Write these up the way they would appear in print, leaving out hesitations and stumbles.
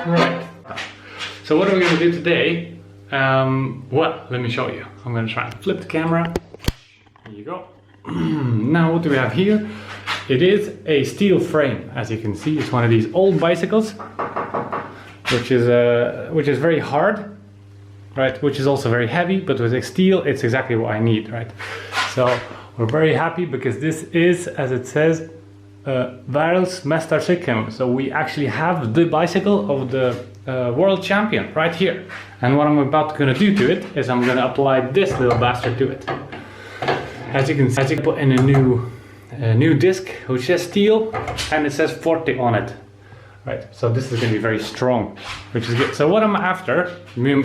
Right. So what are we going to do today? Well, let me show you. I'm going to try and flip the camera. There you go. Now what do we have here? It is a steel frame. As you can see, it's one of these old bicycles, which is very hard, right? Which is also very heavy, but with steel, it's exactly what I need, right? So we're very happy because this is, as it says, wereldmestercykel. So we actually have the bicycle of the world champion right here. And what I'm about to do to it is I'm going to apply this little bastard to it. As you can see, put in a new disc which says steel and it says Forte on it. Right, so this is going to be very strong, which is good. So what I'm after, you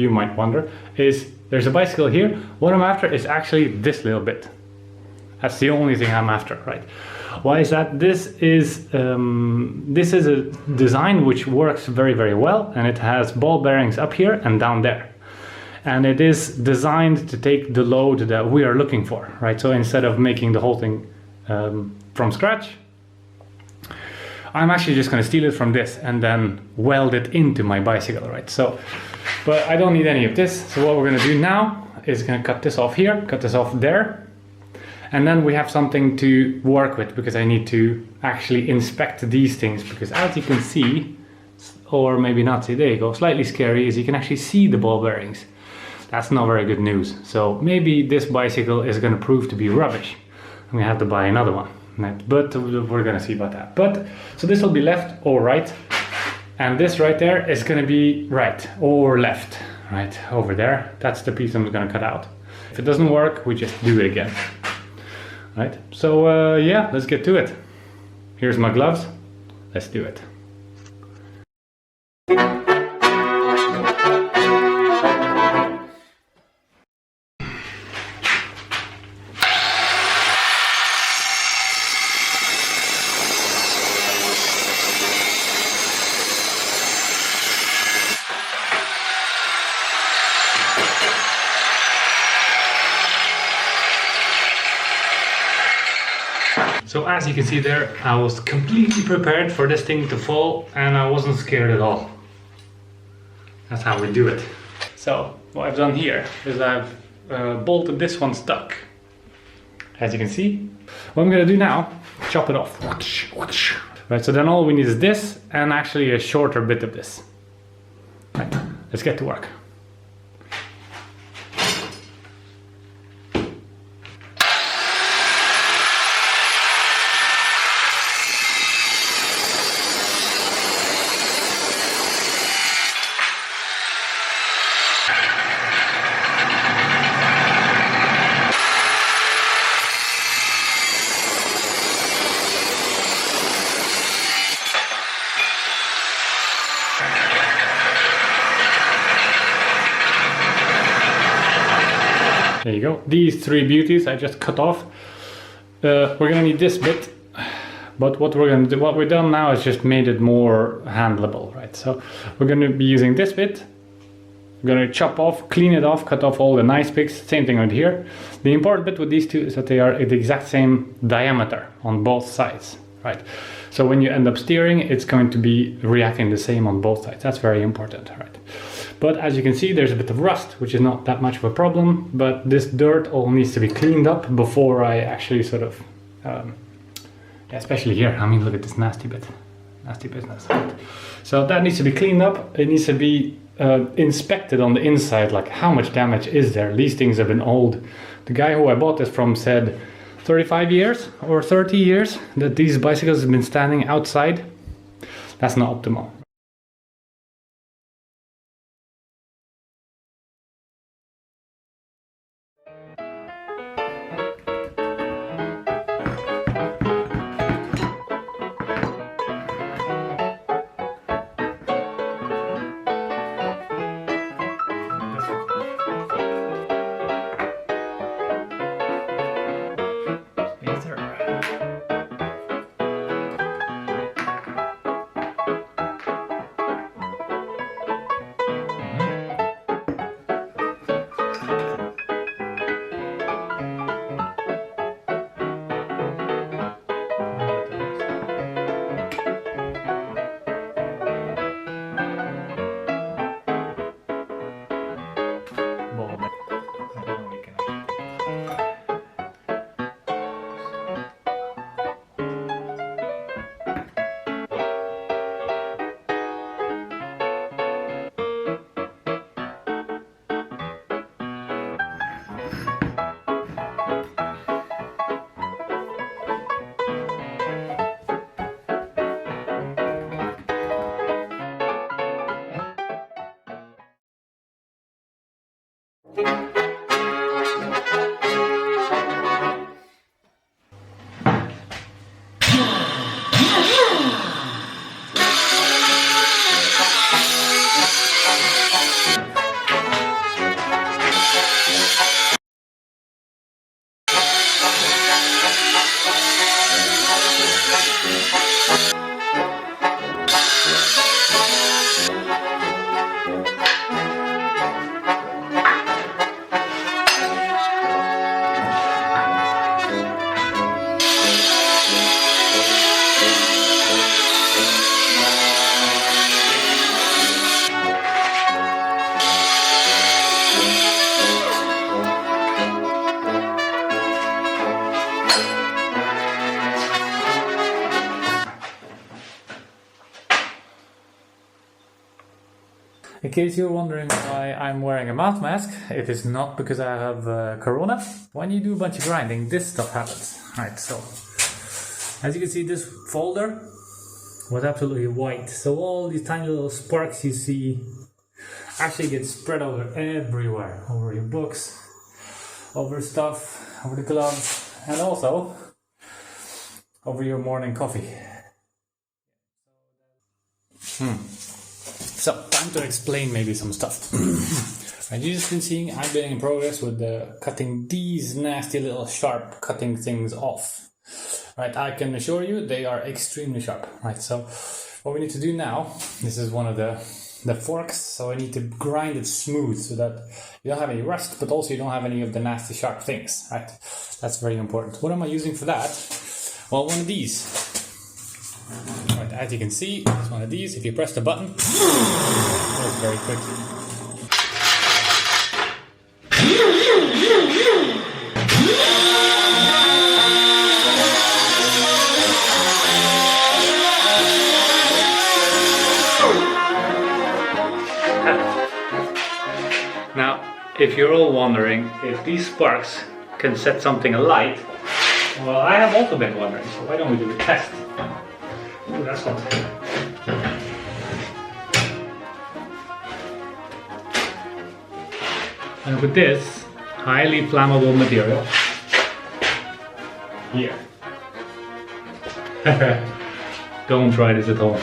might wonder, is there's a bicycle here. What I'm after is actually this little bit. That's the only thing I'm after, right? Why is that? This is a design which works very, very well, and it has ball bearings up here and down there. And it is designed to take the load that we are looking for, right? So instead of making the whole thing from scratch, I'm actually just going to steal it from this and then weld it into my bicycle, right? So, but I don't need any of this. So what we're going to do now is going to cut this off here, cut this off there. And then we have something to work with because I need to actually inspect these things, because as you can see, or maybe not see, there you go, slightly scary is you can actually see the ball bearings. That's not very good news. So maybe this bicycle is going to prove to be rubbish. And we have to buy another one. But we're going to see about that. But so this will be left or right. And this right there is going to be right or left, right over there. That's the piece I'm going to cut out. If it doesn't work, we just do it again. Right, so yeah, let's get to it. Here's my gloves. Let's do it. So as you can see there, I was completely prepared for this thing to fall and I wasn't scared at all. That's how we do it. So what I've done here is I've bolted this one stuck. As you can see. What I'm going to do now, chop it off. Right, so then all we need is this and actually a shorter bit of this. Right, let's get to work. There you go. These three beauties I just cut off. We're gonna need this bit, but what we've done now is just made it more handleable, right? So we're gonna be using this bit. We're gonna chop off, clean it off, cut off all the nice bits. Same thing right here. The important bit with these two is that they are the exact same diameter on both sides, right? So when you end up steering, it's going to be reacting the same on both sides. That's very important, right? But as you can see, there's a bit of rust, which is not that much of a problem, but this dirt all needs to be cleaned up before I actually sort of, especially here, I mean, look at this nasty bit, nasty business. Right? So that needs to be cleaned up. It needs to be inspected on the inside, like how much damage is there. These things have been old. The guy who I bought this from said 35 years or 30 years that these bicycles have been standing outside. That's not optimal. In case you're wondering why I'm wearing a mouth mask, it is not because I have corona. When you do a bunch of grinding, this stuff happens. Right, so as you can see, this folder was absolutely white. So all these tiny little sparks you see actually get spread over everywhere. Over your books, over stuff, over the gloves, and also over your morning coffee. So, time to explain maybe some stuff. Right, you've just been seeing I've been in progress with cutting these nasty little sharp cutting things off. Right, I can assure you they are extremely sharp. Right, so what we need to do now, this is one of the forks, so I need to grind it smooth so that you don't have any rust, but also you don't have any of the nasty sharp things. Right, that's very important. What am I using for that? Well, one of these. Right, as you can see, it's one of these. If you press the button, it goes very quickly. Now, if you're all wondering if these sparks can set something alight, well, I have also been wondering, so why don't we do a test? Ooh, that's hot. And with this highly flammable material here, don't try this at home.